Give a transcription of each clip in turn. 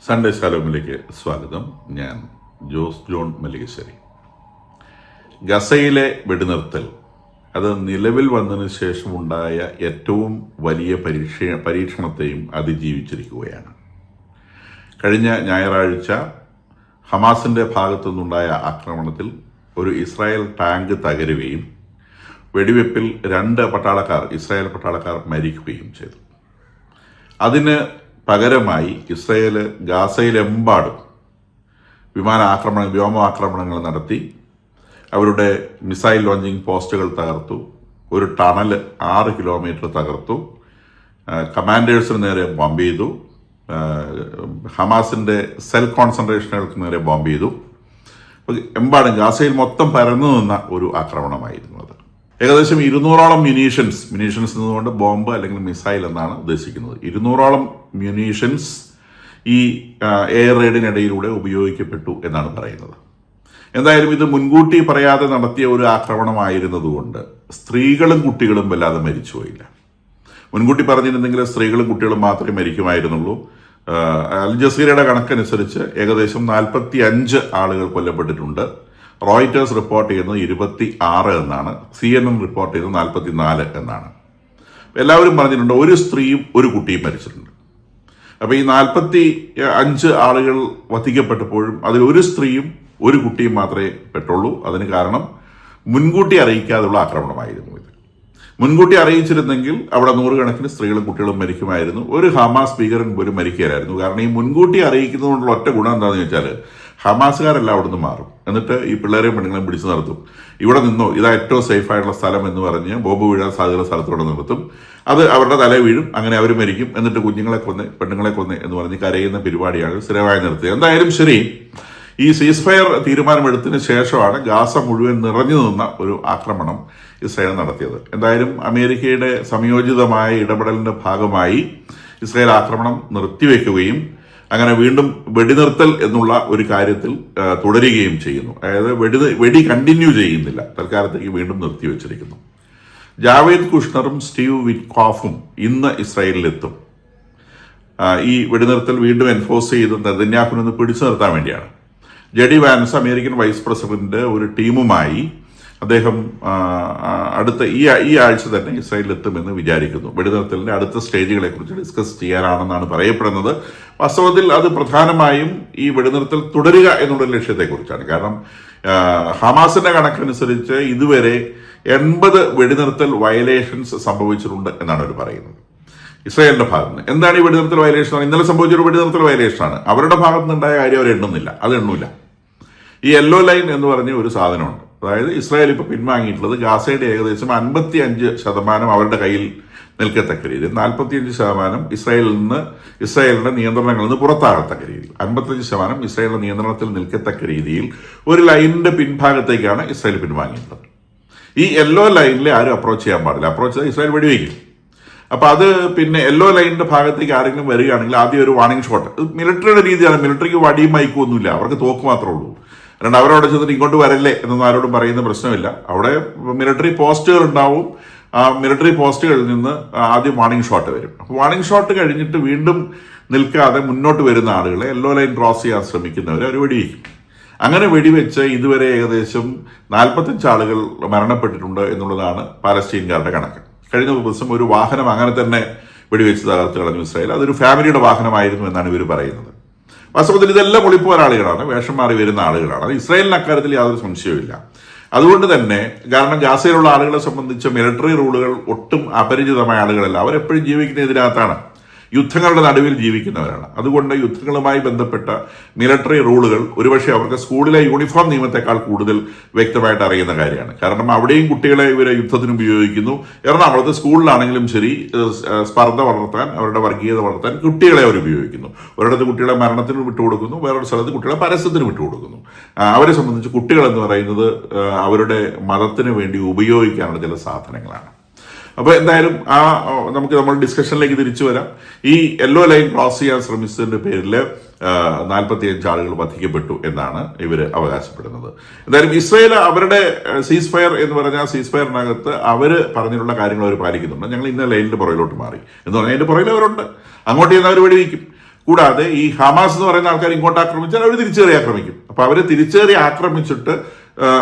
Sunday ശാലോമിലേക്ക് സ്വാഗതം. ഞാൻ Jose John Mallikassery. ഗസയിലെ വെടിനിർത്തൽ അത് നിലവിൽ വന്നതിന് ശേഷമുണ്ടായ ഏറ്റവും വലിയ പരീക്ഷണത്തെയും അതിജീവിച്ചിരിക്കുകയാണ്. കഴിഞ്ഞ ഞായറാഴ്ച ഹമാസിന്റെ ഭാഗത്തു നിന്നുണ്ടായ ആക്രമണത്തിൽ ഒരു ഇസ്രായേൽ ടാങ്ക് തകരുകയും വെടിവെപ്പിൽ 2 ഇസ്രായേൽ പട്ടാളക്കാർ മരിക്കുകയും ചെയ്തു. അതിന് പകരമായി ഇസ്രായേൽ ഗാസയിലെമ്പാടും വ്യോമാക്രമണങ്ങൾ നടത്തി. അവരുടെ മിസൈൽ ലോഞ്ചിങ് പോസ്റ്റുകൾ തകർത്തു. ഒരു ടണൽ 6 കിലോമീറ്റർ തകർത്തു. കമാൻഡേഴ്സിന് നേരെ ബോംബ് ചെയ്തു. ഹമാസിന്റെ സെൽ കോൺസെൻട്രേഷനുകൾക്ക് നേരെ ബോംബ് ചെയ്തു. എമ്പാടും ഗാസയിൽ മൊത്തം പരന്നു നിന്ന ഒരു ആക്രമണമായിരുന്നു അത്. ഏകദേശം 200ഓളം മ്യൂണീഷൻസ് എന്നുകൊണ്ട് ബോംബ് അല്ലെങ്കിൽ മിസൈൽ എന്നാണ് ഉദ്ദേശിക്കുന്നത്. 200ഓളം മ്യൂണീഷൻസ് ഈ എയർ റെയ്ഡിനിടയിലൂടെ ഉപയോഗിക്കപ്പെട്ടു എന്നാണ് പറയുന്നത്. എന്തായാലും ഇത് മുൻകൂട്ടി പറയാതെ നടത്തിയ ഒരു ആക്രമണമായിരുന്നതുകൊണ്ട് സ്ത്രീകളും കുട്ടികളും വല്ലാതെ മരിച്ചുപോയില്ല. മുൻകൂട്ടി പറഞ്ഞിരുന്നെങ്കിൽ സ്ത്രീകളും കുട്ടികളും മാത്രമേ മരിക്കുമായിരുന്നുള്ളൂ. അൽ ജസീറയുടെ കണക്കനുസരിച്ച് ഏകദേശം 45 ആളുകൾ കൊല്ലപ്പെട്ടിട്ടുണ്ട്. റോയിറ്റേഴ്സ് റിപ്പോർട്ട് ചെയ്യുന്നത് 26 എന്നാണ്. CNN റിപ്പോർട്ട് ചെയ്യുന്നത് 44 എന്നാണ്. എല്ലാവരും പറഞ്ഞിട്ടുണ്ട് ഒരു സ്ത്രീയും ഒരു കുട്ടിയും മരിച്ചിട്ടുണ്ട്. അപ്പോൾ ഈ 45 ആളുകൾ വധിക്കപ്പെട്ടപ്പോഴും അതിൽ ഒരു സ്ത്രീയും ഒരു കുട്ടിയും മാത്രമേ പെട്ടുള്ളൂ. അതിന് കാരണം മുൻകൂട്ടി അറിയിക്കാതെയുള്ള ആക്രമണമായിരുന്നു ഇത്. മുൻകൂട്ടി അറിയിച്ചിരുന്നെങ്കിൽ അവിടെ 100 കണക്കിന് സ്ത്രീകളും കുട്ടികളും മരിക്കുമായിരുന്നു. ഒരു ഹമാസ് ഭീകരൻ പോലും മരിക്കുകയായിരുന്നു. കാരണം ഈ മുൻകൂട്ടി അറിയിക്കുന്നതുകൊണ്ടുള്ള ഒറ്റ ഗുണം എന്താണെന്ന് വെച്ചാൽ ഹമാസുകാരെല്ലാം അവിടെ നിന്ന് മാറും. എന്നിട്ട് ഈ പിള്ളേരെയും പെണ്ണുങ്ങളെയും പിടിച്ചു നിർത്തും. ഇവിടെ നിന്നോ ഇതാ ഏറ്റവും സേഫ് ആയിട്ടുള്ള സ്ഥലം എന്ന് പറഞ്ഞ് ബോംബ് വീഴാൻ സാധ്യതയുള്ള സ്ഥലത്തോടെ നിർത്തും. അത് അവരുടെ തല വീഴും. അങ്ങനെ അവർ മരിക്കും. എന്നിട്ട് കുഞ്ഞുങ്ങളെ കൊന്ന് പെണ്ണുങ്ങളെ കൊന്ന് എന്ന് പറഞ്ഞ് കരയുന്ന പരിപാടിയാണ് സ്ഥിരമായി നിർത്തിയത്. എന്തായാലും ശരി, ഈ സീസ് ഫയർ തീരുമാനമെടുത്തതിന് ശേഷമാണ് ഗാസ മുഴുവൻ നിറഞ്ഞു നിന്ന ഒരു ആക്രമണം ഇസ്രായേൽ നടത്തിയത്. എന്തായാലും അമേരിക്കയുടെ സംയോജിതമായ ഇടപെടലിന്റെ ഭാഗമായി ഇസ്രായേൽ ആക്രമണം നിർത്തിവെക്കുകയും അങ്ങനെ വീണ്ടും വെടിനിർത്തൽ എന്നുള്ള ഒരു കാര്യത്തിൽ തുടരുകയും ചെയ്യുന്നു. അതായത് വെടി കണ്ടിന്യൂ ചെയ്യുന്നില്ല, തൽക്കാലത്തേക്ക് വീണ്ടും നിർത്തിവെച്ചിരിക്കുന്നു. ജാവേദ് കുഷ്ണറും സ്റ്റീവ് വിറ്റ്കോഫും ഇന്ന് ഇസ്രായേലിലെത്തും. ഈ വെടിനിർത്തൽ വീണ്ടും എൻഫോഴ്സ് ചെയ്ത് നെതന്യാഹുവിനെ പിടിച്ചു നിർത്താൻ വേണ്ടിയാണ്. JD Vance American vice president ഒരു ടീമുമായി അദ്ദേഹം അടുത്ത ഈ ആഴ്ച തന്നെ ഇസ്രായേലിലെത്തുമെന്ന് വിചാരിക്കുന്നു. വെടിനിർത്തലിന്റെ അടുത്ത സ്റ്റേജുകളെ കുറിച്ച് ഡിസ്കസ് ചെയ്യാനാണെന്നാണ് പറയപ്പെടുന്നത്. വാസ്തവത്തിൽ അത് പ്രധാനമായും ഈ വെടിനിർത്തൽ തുടരുക എന്നുള്ള ലക്ഷ്യത്തെക്കുറിച്ചാണ്. കാരണം ഹമാസിന്റെ കണക്കനുസരിച്ച് ഇതുവരെ 80 വെടിനിർത്തൽ വയലേഷൻസ് സംഭവിച്ചിട്ടുണ്ട് എന്നാണ് അവർ പറയുന്നത് ഇസ്രായേലിന്റെ ഭാഗത്ത് നിന്ന്. എന്താണ് ഈ വെടിനിർത്തൽ വയലേഷൻ? ഇന്നലെ സംഭവിച്ചൊരു വെടിനിർത്തൽ വയലേഷനാണ്. അവരുടെ ഭാഗത്ത് നിന്നുണ്ടായ കാര്യം അവർ എണ്ണുന്നില്ല. അത് എണ്ണൂല. ഈ യെല്ലോ ലൈൻ എന്ന് പറഞ്ഞ ഒരു സാധനമുണ്ട്. അതായത് ഇസ്രായേൽ ഇപ്പോൾ പിൻവാങ്ങിയിട്ടുള്ളത് ഗാസയുടെ ഏകദേശം 55% അവരുടെ കയ്യിൽ നിൽക്കത്തക്ക രീതിയിൽ, 45% ഇസ്രായേലിന്റെ നിയന്ത്രണങ്ങളിൽ നിന്ന് പുറത്താകത്തക്ക രീതിയിൽ, 55% ഇസ്രായേലിന്റെ നിയന്ത്രണത്തിൽ നിൽക്കത്തക്ക രീതിയിൽ ഒരു ലൈനിന്റെ പിൻഭാഗത്തേക്കാണ് ഇസ്രായേൽ പിൻവാങ്ങിയിട്ടുള്ളത്. ഈ യെല്ലോ ലൈനിൽ ആരും അപ്രോച്ച് ചെയ്യാൻ പാടില്ല. അപ്രോച്ച് ചെയ്താൽ ഇസ്രായേൽ വെടിവെക്കും. അപ്പൊ അത് പിന്നെ യെല്ലോ ലൈനിന്റെ ഭാഗത്തേക്ക് ആരെങ്കിലും വരികയാണെങ്കിൽ ആദ്യം ഒരു വാർണിംഗ് ഷോട്ട്. മിലിറ്ററിയുടെ രീതിയാണ്. മിലിറ്ററിക്ക് വടിയും മയക്കും ഒന്നുമില്ല, അവർക്ക് തോക്ക് മാത്രമേ ഉള്ളൂ. അതുകൊണ്ട് അവരവിടെ ചെന്നിട്ട് ഇങ്ങോട്ട് വരല്ലേ എന്നൊന്നും ആരോടും പറയുന്ന പ്രശ്നമില്ല. അവിടെ മിലിറ്ററി പോസ്റ്റുകൾ ഉണ്ടാവും. ആ മിലിറ്ററി പോസ്റ്റുകളിൽ നിന്ന് ആദ്യം വാർണിംഗ് ഷോട്ട് വരും. വാർണിംഗ് ഷോട്ട് കഴിഞ്ഞിട്ട് വീണ്ടും നിൽക്കാതെ മുന്നോട്ട് വരുന്ന ആളുകളെ യെല്ലോ ലൈൻ ക്രോസ് ചെയ്യാൻ ശ്രമിക്കുന്നവരെ അവർ വെടിവെക്കും. അങ്ങനെ വെടിവെച്ച് ഇതുവരെ ഏകദേശം 45 ആളുകൾ മരണപ്പെട്ടിട്ടുണ്ട് എന്നുള്ളതാണ് പാലസ്തീൻകാരുടെ കണക്ക്. കഴിഞ്ഞ ദിവസം ഒരു വാഹനം അങ്ങനെ തന്നെ വെടിവെച്ച് തകർത്ത് കളഞ്ഞു ഇസ്രായേൽ. അതൊരു ഫാമിലിയുടെ വാഹനമായിരുന്നു എന്നാണ് ഇവർ പറയുന്നത്. വാസ്തവത്തിൽ ഇതെല്ലാം ഒളിപ്പോരാളികളാണ്, വേഷം മാറി വരുന്ന ആളുകളാണ്. അത് ഇസ്രായേലിന് അക്കാര്യത്തിൽ യാതൊരു സംശയവുമില്ല. അതുകൊണ്ട് തന്നെ കാരണം ഗാസയിലുള്ള ആളുകളെ സംബന്ധിച്ച് മിലിറ്ററി റൂളുകൾ ഒട്ടും അപരിചിതമായ ആളുകളല്ല. അവരെപ്പോഴും ജീവിക്കുന്ന ഇതിനകത്താണ്, യുദ്ധങ്ങളുടെ നടുവിൽ ജീവിക്കുന്നവരാണ്. അതുകൊണ്ട് യുദ്ധങ്ങളുമായി ബന്ധപ്പെട്ട മിലിറ്ററി റൂളുകൾ ഒരുപക്ഷെ അവർക്ക് സ്കൂളിലെ യൂണിഫോം നിയമത്തെക്കാൾ കൂടുതൽ വ്യക്തമായിട്ട് അറിയുന്ന കാര്യമാണ്. കാരണം അവിടെയും കുട്ടികളെ ഇവരെ യുദ്ധത്തിന് ഉപയോഗിക്കുന്നു. എറണാകുളത്ത് സ്കൂളിലാണെങ്കിലും ശരി, സ്പർദ്ധ വളർത്താൻ, അവരുടെ വർഗീയത വളർത്താൻ കുട്ടികളെ അവർ ഉപയോഗിക്കുന്നു. ഒരിടത്ത് കുട്ടികളെ മരണത്തിന് വിട്ടുകൊടുക്കുന്നു, വേറൊരു സ്ഥലത്ത് കുട്ടികളെ പരസ്യത്തിന് വിട്ടുകൊടുക്കുന്നു. അവരെ സംബന്ധിച്ച് കുട്ടികൾ എന്ന് പറയുന്നത് അവരുടെ മതത്തിന് വേണ്ടി ഉപയോഗിക്കാനുള്ള ചില സാധനങ്ങളാണ്. അപ്പോൾ എന്തായാലും നമ്മൾ ഡിസ്കഷനിലേക്ക് തിരിച്ചു വരാം. ഈ യെല്ലോ ലൈൻ ക്രോസ് ചെയ്യാൻ ശ്രമിച്ചതിന്റെ പേരിൽ 45 ആളുകൾ വധിക്കപ്പെട്ടു എന്നാണ് ഇവർ അവകാശപ്പെടുന്നത്. എന്തായാലും ഇസ്രായേൽ അവരുടെ സീസ് ഫയർ എന്ന് പറഞ്ഞാൽ സീസ് ഫയറിനകത്ത് അവർ പറഞ്ഞിട്ടുള്ള കാര്യങ്ങൾ അവർ പാലിക്കുന്നുണ്ട്. ഞങ്ങൾ ഇന്ന ലൈനിന്റെ പുറകിലോട്ട് മാറി എന്ന് പറഞ്ഞാൽ അതിന്റെ പുറകിൽ അവരുണ്ട്. അങ്ങോട്ട് ചെന്ന് അവർ വെടിവെക്കും. കൂടാതെ ഈ ഹമാസ് എന്ന് പറയുന്ന ആൾക്കാർ ഇങ്ങോട്ട് ആക്രമിച്ചാൽ അവർ തിരിച്ചേറി ആക്രമിക്കും. അപ്പൊ അവരെ തിരിച്ചേറി ആക്രമിച്ചിട്ട്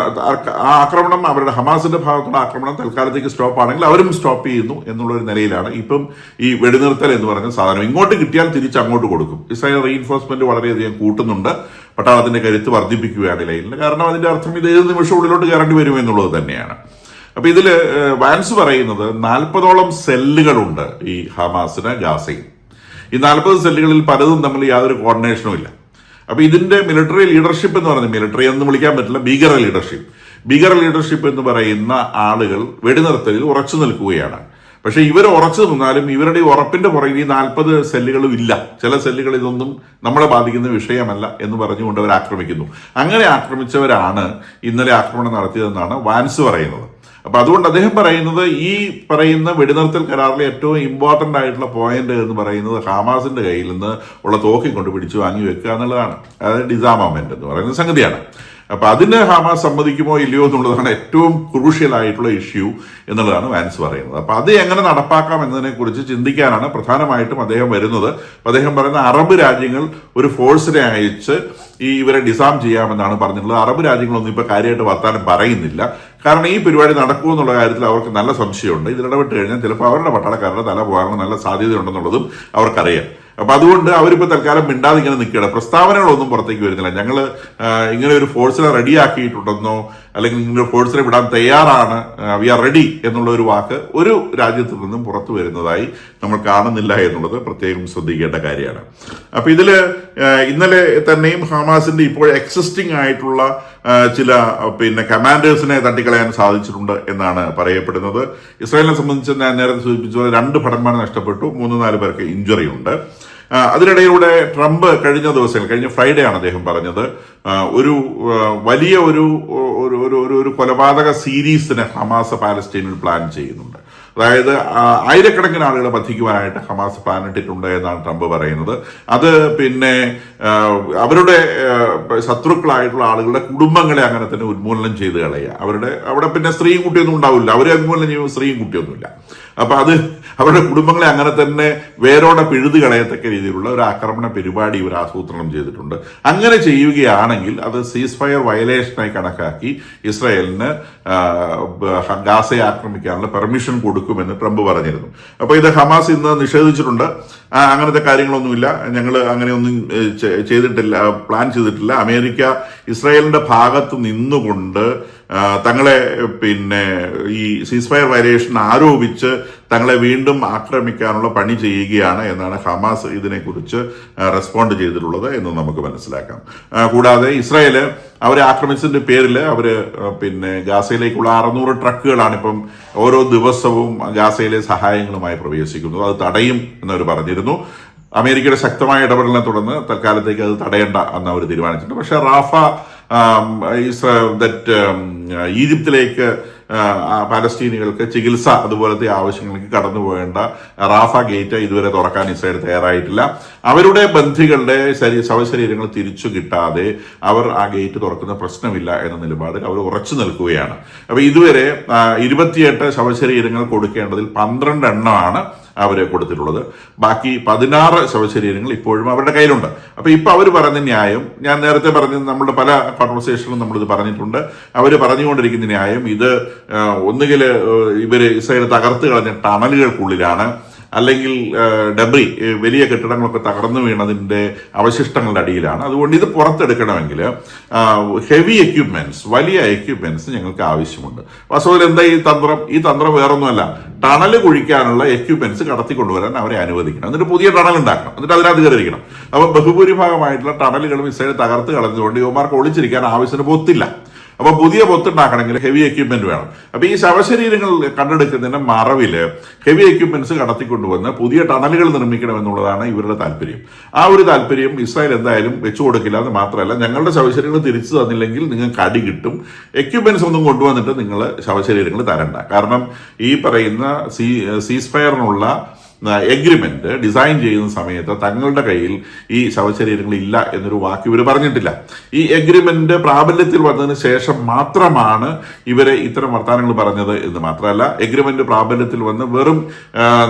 ആ ആക്രമണം, അവരുടെ ഹമാസിന്റെ ഭാഗത്തുള്ള ആക്രമണം തൽക്കാലത്തേക്ക് സ്റ്റോപ്പ് ആണെങ്കിൽ അവരും സ്റ്റോപ്പ് ചെയ്യുന്നു എന്നുള്ള ഒരു നിലയിലാണ് ഇപ്പം ഈ വെടിനിർത്തൽ എന്ന് പറയുന്ന സാധനം. ഇങ്ങോട്ട് കിട്ടിയാൽ തിരിച്ച് അങ്ങോട്ട് കൊടുക്കും. ഇസ്രായേൽ റീഇൻഫോഴ്സ്മെന്റ് വളരെയധികം കൂട്ടുന്നുണ്ട്, പട്ടാളത്തിന്റെ കരുത്ത് വർദ്ധിപ്പിക്കുകയാണ് ലൈനിൽ. കാരണം അതിന്റെ അർത്ഥം ഇത് ഏത് നിമിഷം ഉള്ളിലോട്ട് കയറേണ്ടി വരും എന്നുള്ളത് തന്നെയാണ്. അപ്പൊ ഇതില് വാൻസ് പറയുന്നത് 40ഓളം സെല്ലുകളുണ്ട് ഈ ഹമാസിന് ഗാസയിൽ. ഈ 40 സെല്ലുകളിൽ പലതും തമ്മിൽ യാതൊരു കോർഡിനേഷനും ഇല്ല. അപ്പൊ ഇതിന്റെ മിലിറ്ററി ലീഡർഷിപ്പ് എന്ന് പറയുന്നത്, മിലിറ്ററി എന്ന് വിളിക്കാൻ പറ്റില്ല, ഭീകര ലീഡർഷിപ്പ് എന്ന് പറയുന്ന ആളുകൾ വെടിനിർത്തലിൽ ഉറച്ചു നിൽക്കുകയാണ്. പക്ഷെ ഇവർ ഉറച്ചു നിന്നാലും ഇവരുടെ ഉറപ്പിന്റെ പുറകിൽ ഈ 40 സെല്ലുകളും ഇല്ല. ചില സെല്ലുകൾ ഇതൊന്നും നമ്മളെ ബാധിക്കുന്ന വിഷയമല്ല എന്ന് പറഞ്ഞുകൊണ്ട് അവർ ആക്രമിക്കുന്നു. അങ്ങനെ ആക്രമിച്ചവരാണ് ഇന്നലെ ആക്രമണം നടത്തിയതെന്നാണ് വാൻസ് പറയുന്നത്. അപ്പൊ അതുകൊണ്ട് അദ്ദേഹം പറയുന്നത് ഈ പറയുന്ന വെടിനിർത്തൽ കരാറിലെ ഏറ്റവും ഇമ്പോർട്ടന്റ് ആയിട്ടുള്ള പോയിന്റ് എന്ന് പറയുന്നത് ഹമാസിന്റെ കയ്യിൽ നിന്ന് ഉള്ള തോക്കി കൊണ്ട് പിടിച്ചു വാങ്ങി വെക്കുക എന്നുള്ളതാണ്. അതായത് ഡിസാർമമെന്റ് എന്ന് പറയുന്ന സംഗതിയാണ്. അപ്പൊ അതിന് ഹമാസ് സമ്മതിക്കുമോ ഇല്ലയോ എന്നുള്ളതാണ് ഏറ്റവും ക്രൂഷ്യൽ ആയിട്ടുള്ള ഇഷ്യൂ എന്നുള്ളതാണ് വാൻസ് പറയുന്നത്. അപ്പൊ അത് എങ്ങനെ നടപ്പാക്കാം എന്നതിനെ കുറിച്ച് ചിന്തിക്കാനാണ് പ്രധാനമായിട്ടും അദ്ദേഹം വരുന്നത്. അപ്പൊ അദ്ദേഹം പറയുന്ന അറബ് രാജ്യങ്ങൾ ഒരു ഫോഴ്സിനെ അയച്ച് ഇവരെ ഡിസാം ചെയ്യാമെന്നാണ് പറഞ്ഞിട്ടുള്ളത്. അറബ് രാജ്യങ്ങളൊന്നും ഇപ്പൊ കാര്യമായിട്ട് വർത്താനം പറയുന്നില്ല. കാരണം ഈ പരിപാടി നടക്കുമോ എന്നുള്ള കാര്യത്തിൽ അവർക്ക് നല്ല സംശയമുണ്ട്. ഇതിലിടപെട്ട് കഴിഞ്ഞാൽ ചിലപ്പോൾ അവരുടെ പട്ടാളക്കാരുടെ തല പോകാനുള്ള നല്ല സാധ്യതയുണ്ടെന്നുള്ളതും അവർക്കറിയാം. അപ്പൊ അതുകൊണ്ട് അവരിപ്പോ തൽക്കാലം മിണ്ടാതെ ഇങ്ങനെ നിൽക്കുകയാണ്. പ്രസ്താവനകളൊന്നും പുറത്തേക്ക് വരുന്നില്ല. ഞങ്ങൾ ഇങ്ങനെ ഒരു ഫോഴ്സിനെ റെഡിയാക്കിയിട്ടുണ്ടെന്നോ അല്ലെങ്കിൽ ഇങ്ങനെ ഒരു ഫോഴ്സിനെ വിടാൻ തയ്യാറാണ്, വി ആർ റെഡി എന്നുള്ള ഒരു വാക്ക് ഒരു രാജ്യത്തിൽ നിന്നും പുറത്തു വരുന്നതായി നമ്മൾ കാണുന്നില്ല എന്നുള്ളത് പ്രത്യേകം ശ്രദ്ധിക്കേണ്ട കാര്യമാണ്. അപ്പൊ ഇതില് ഇന്നലെ തന്നെയും ഹമാസിന്റെ ഇപ്പോൾ എക്സിസ്റ്റിംഗ് ആയിട്ടുള്ള ചില കമാൻഡേഴ്സിനെ തട്ടിക്കളയാൻ സാധിച്ചിട്ടുണ്ട് എന്നാണ് പറയപ്പെടുന്നത്. ഇസ്രായേലിനെ സംബന്ധിച്ച് ഞാൻ നേരത്തെ സൂചിപ്പിച്ചത് 2 ഭടന്മാരെ നഷ്ടപ്പെട്ടു, 3-4 പേർക്ക് ഇഞ്ചുറി ഉണ്ട്. അതിനിടയിലൂടെ ട്രംപ് കഴിഞ്ഞ ഫ്രൈഡേ ആണ് അദ്ദേഹം പറഞ്ഞത് ഒരു വലിയ ഒരു കൊലപാതക സീരീസിന് ഹമാസ് പാലസ്തീനിൽ പ്ലാൻ ചെയ്യുന്നുണ്ട്. അതായത് ആയിരക്കണക്കിന് ആളുകളെ വധിക്കുവാനായിട്ട് ഹമാസ് പ്ലാൻ ഇട്ടിട്ടുണ്ട് എന്നാണ് ട്രംപ് പറയുന്നത്. അത് അവരുടെ ശത്രുക്കളായിട്ടുള്ള ആളുകളുടെ കുടുംബങ്ങളെ അങ്ങനെ തന്നെ ഉന്മൂലനം ചെയ്ത് കളയുക. അവിടെ പിന്നെ സ്ത്രീയും കുട്ടിയൊന്നും ഉണ്ടാവില്ല, അവരെ ഉന്മൂലനം ചെയ്യുമ്പോൾ സ്ത്രീയും കുട്ടിയൊന്നുമില്ല. അപ്പൊ അത് അവരുടെ കുടുംബങ്ങളെ അങ്ങനെ തന്നെ വേരോടെ പിഴുത് കളയത്തക്ക രീതിയിലുള്ള ഒരു ആക്രമണ പരിപാടി ഇവർ ആസൂത്രണം ചെയ്തിട്ടുണ്ട്. അങ്ങനെ ചെയ്യുകയാണെങ്കിൽ അത് സീസ് ഫയർ വയലേഷനായി കണക്കാക്കി ഇസ്രായേലിന് ഗാസയെ ആക്രമിക്കാനുള്ള പെർമിഷൻ കൊടുക്കുമെന്ന് ട്രംപ് പറഞ്ഞിരുന്നു. അപ്പൊ ഇത് ഹമാസ് ഇന്ന് നിഷേധിച്ചിട്ടുണ്ട്. അങ്ങനത്തെ കാര്യങ്ങളൊന്നുമില്ല, ഞങ്ങൾ അങ്ങനെയൊന്നും ചെയ്തിട്ടില്ല, പ്ലാൻ ചെയ്തിട്ടില്ല. അമേരിക്ക ഇസ്രായേലിന്റെ ഭാഗത്ത് നിന്നുകൊണ്ട് തങ്ങളെ ഈ സീസ് ഫയർ വയലേഷൻ ആരോപിച്ച് തങ്ങളെ വീണ്ടും ആക്രമിക്കാനുള്ള പണി ചെയ്യുകയാണ് എന്നാണ് ഹമാസ് ഇതിനെക്കുറിച്ച് റെസ്പോണ്ട് ചെയ്തിട്ടുള്ളത് എന്ന് നമുക്ക് മനസ്സിലാക്കാം. കൂടാതെ ഇസ്രായേല് അവരെ ആക്രമിച്ചതിന്റെ പേരിൽ അവര് ഗാസയിലേക്കുള്ള 600 ട്രക്കുകളാണ് ഇപ്പം ഓരോ ദിവസവും ഗാസയിലെ സഹായങ്ങളുമായി പ്രവേശിക്കുന്നത്. അത് തടയും എന്നവർ പറഞ്ഞിരുന്നു. അമേരിക്കയുടെ ശക്തമായ ഇടപെടലിനെ തുടർന്ന് തൽക്കാലത്തേക്ക് അത് തടയേണ്ട എന്ന് അവർ തീരുമാനിച്ചിട്ടുണ്ട്. പക്ഷെ റാഫ ഈജിപ്തിലേക്ക് പാലസ്തീനികൾക്ക് ചികിത്സ അതുപോലത്തെ ആവശ്യങ്ങൾക്ക് കടന്നു പോകേണ്ട റാഫ ഗേറ്റ് ഇതുവരെ തുറക്കാൻ ഇസ്രായേൽ തയ്യാറായിട്ടില്ല. അവരുടെ ബന്ധികളുടെ ശവശരീരങ്ങൾ തിരിച്ചു കിട്ടാതെ അവർ ആ ഗേറ്റ് തുറക്കുന്ന പ്രശ്നമില്ല എന്ന നിലപാടിൽ അവർ ഉറച്ചു നിൽക്കുകയാണ്. അപ്പൊ ഇതുവരെ 28 ശവശരീരങ്ങൾ കൊടുക്കേണ്ടതിൽ 12 എണ്ണമാണ് അവരെ കൊടുത്തിട്ടുള്ളത്. ബാക്കി 16 ശവശരീരങ്ങൾ ഇപ്പോഴും അവരുടെ കയ്യിലുണ്ട്. അപ്പൊ ഇപ്പൊ അവർ പറയുന്ന ന്യായം, ഞാൻ നേരത്തെ പറഞ്ഞത് നമ്മുടെ പല കോൺവെർസേഷനിലും നമ്മളിത് പറഞ്ഞിട്ടുണ്ട്, അവർ പറഞ്ഞുകൊണ്ടിരിക്കുന്ന ന്യായം ഇത് ഒന്നുകിൽ ഇവര് ഇസ്രായേൽ തകർത്ത് കളഞ്ഞ ടണലുകൾക്കുള്ളിലാണ്, അല്ലെങ്കിൽ ഡബ്രി വലിയ കെട്ടിടങ്ങളൊക്കെ തകർന്നു വീണതിന്റെ അവശിഷ്ടങ്ങളുടെ അടിയിലാണ്. അതുകൊണ്ട് ഇത് പുറത്തെടുക്കണമെങ്കിൽ ഹെവി എക്യുപ്മെന്റ്സ്, വലിയ എക്യുപ്മെന്റ്സ് ഞങ്ങൾക്ക് ആവശ്യമുണ്ട്. വാസ്തവത്തിൽ എന്താ ഈ തന്ത്രം വേറൊന്നുമല്ല, ടണല് കുഴിക്കാനുള്ള എക്യുപ്മെന്റ്സ് കടത്തിക്കൊണ്ടുവരാൻ അവരെ അനുവദിക്കണം, എന്നിട്ട് പുതിയ ടണൽ ഉണ്ടാക്കണം, എന്നിട്ട് അതിനകത്ത് കയറിയിരിക്കണം. അപ്പൊ ബഹുഭൂരിഭാഗമായിട്ടുള്ള ടണലുകളും ഇസ്രായേൽ തകർത്ത് കളഞ്ഞതുകൊണ്ട് യുവമാർക്ക് ഒളിച്ചിരിക്കാൻ ആവശ്യത്തിന് പൊത്തില്ല. അപ്പൊ പുതിയ പൊത്തുണ്ടാക്കണമെങ്കിൽ ഹെവി എക്യുപ്മെന്റ് വേണം. അപ്പൊ ഈ ശവശരീരങ്ങൾ കണ്ടെടുക്കുന്നതിന്റെ മറവില് ഹെവി എക്യുപ്മെന്റ്സ് കടത്തിക്കൊണ്ടുവന്ന് പുതിയ ടണലുകൾ നിർമ്മിക്കണമെന്നുള്ളതാണ് ഇവരുടെ താല്പര്യം. ആ ഒരു താല്പര്യം ഇസ്രായേൽ എന്തായാലും വെച്ചു കൊടുക്കില്ല. എന്ന് മാത്രമല്ല, ഞങ്ങളുടെ ശവശരീരങ്ങൾ തിരിച്ചു തന്നില്ലെങ്കിൽ നിങ്ങൾക്ക് അടി കിട്ടും, എക്യുപ്മെന്റ്സ് ഒന്നും കൊണ്ടുവന്നിട്ട് നിങ്ങൾ ശവശരീരങ്ങൾ തരണ്ട. കാരണം ഈ പറയുന്ന സീസ് ഫയറിനുള്ള എഗ്രിമെന്റ് ഡിസൈൻ ചെയ്യുന്ന സമയത്ത് തങ്ങളുടെ കയ്യിൽ ഈ ശവശരീരങ്ങൾ ഇല്ല എന്നൊരു വാക്ക് ഇവർ പറഞ്ഞിട്ടില്ല. ഈ എഗ്രിമെന്റ് പ്രാബല്യത്തിൽ വന്നതിന് ശേഷം മാത്രമാണ് ഇവരെ ഇത്തരം വർത്തമാനങ്ങൾ പറഞ്ഞത് എന്ന് മാത്രമല്ല, എഗ്രിമെന്റ് പ്രാബല്യത്തിൽ വന്ന് വെറും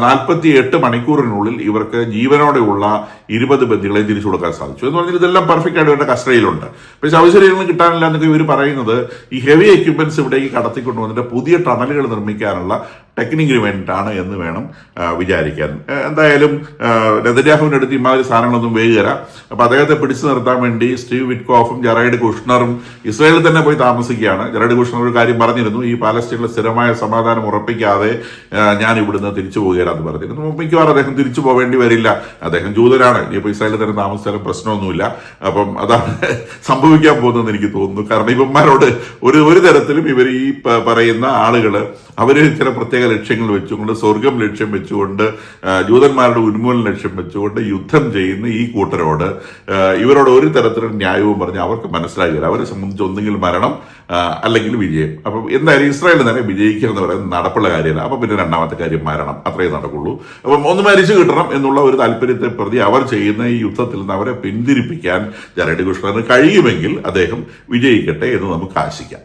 48 മണിക്കൂറിനുള്ളിൽ ഇവർക്ക് ജീവനോടെയുള്ള 20 ബന്ദികളെ തിരിച്ചു കൊടുക്കാൻ സാധിച്ചു എന്ന് പറഞ്ഞാൽ ഇതെല്ലാം പെർഫെക്റ്റ് ആയിട്ട് ഇവരുടെ കസ്റ്റഡിയിലുണ്ട്. പക്ഷെ ശവശരീരങ്ങൾ കിട്ടാനില്ല എന്നൊക്കെ ഇവർ പറയുന്നത് ഈ ഹെവി എക്യുപ്മെന്റ്സ് ഇവിടേക്ക് കടത്തിക്കൊണ്ടുവന്നിട്ട് പുതിയ ടണലുകൾ നിർമ്മിക്കാനുള്ള ടെക്നിക്കൽ ആണ് എന്ന് വേണം വിചാരിക്കാൻ. എന്തായാലും നെതന്യാഹുവിന്റെ അടുത്ത് ഇമാതിരി സാധനങ്ങളൊന്നും വേഗര. അപ്പൊ അദ്ദേഹത്തെ പിടിച്ചു നിർത്താൻ വേണ്ടി സ്റ്റീവ് വിറ്റ്കോഫും ജെറാഡ് കുഷ്ണറും ഇസ്രായേലിൽ തന്നെ പോയി താമസിക്കുകയാണ്. ജെറാഡ് കുഷ്ണർ ഒരു കാര്യം പറഞ്ഞിരുന്നു, ഈ പാലസ്തീനിലെ സ്ഥിരമായ സമാധാനം ഉറപ്പിക്കാതെ ഞാൻ ഇവിടുന്ന് തിരിച്ചു പോവുകയാണെന്ന് പറഞ്ഞിരുന്നു. മിക്കവാറും അദ്ദേഹം തിരിച്ചു പോവേണ്ടി വരില്ല, അദ്ദേഹം ജൂതനാണ്, ഇനിയിപ്പോൾ ഇസ്രായേലിൽ തന്നെ താമസിച്ചാലും പ്രശ്നമൊന്നുമില്ല. അപ്പം അതാണ് സംഭവിക്കാൻ പോകുന്നതെന്ന് എനിക്ക് തോന്നുന്നു. കാരണം ഇവന്മാരോട് ഒരു തരത്തിലും ഇവർ ഈ പറയുന്ന ആളുകൾ അവര് ചില പ്രത്യേക ലക്ഷ്യങ്ങൾ വെച്ചുകൊണ്ട്, സ്വർഗം ലക്ഷ്യം വെച്ചുകൊണ്ട്, ജൂതന്മാരുടെ ഉന്മൂലനം ലക്ഷ്യം വെച്ചുകൊണ്ട് യുദ്ധം ചെയ്യുന്ന ഈ കൂട്ടരോട് ഇവരോട് ഒരു തരത്തിലുള്ള ന്യായവും പറഞ്ഞ് അവർക്ക് മനസ്സിലാകില്ല. അവരെ സംബന്ധിച്ച് ഒന്നെങ്കിൽ മരണം അല്ലെങ്കിൽ വിജയം. അപ്പം എന്തായാലും ഇസ്രായേൽ തന്നെ വിജയിക്കുക എന്ന് പറയുന്നത് നടപ്പുള്ള കാര്യമല്ല. അപ്പം പിന്നെ രണ്ടാമത്തെ കാര്യം മരണം, അത്രയേ നടക്കുള്ളൂ. അപ്പം ഒന്ന് മരിച്ചു കിട്ടണം എന്നുള്ള ഒരു താല്പര്യത്തെ പ്രതി അവർ ചെയ്യുന്ന ഈ യുദ്ധത്തിൽ നിന്ന് അവരെ പിന്തിരിപ്പിക്കാൻ ജെറാഡ് കുഷ്ണറിന് കഴിയുമെങ്കിൽ അദ്ദേഹം വിജയിക്കട്ടെ എന്ന് നമുക്ക് ആശിക്കാം.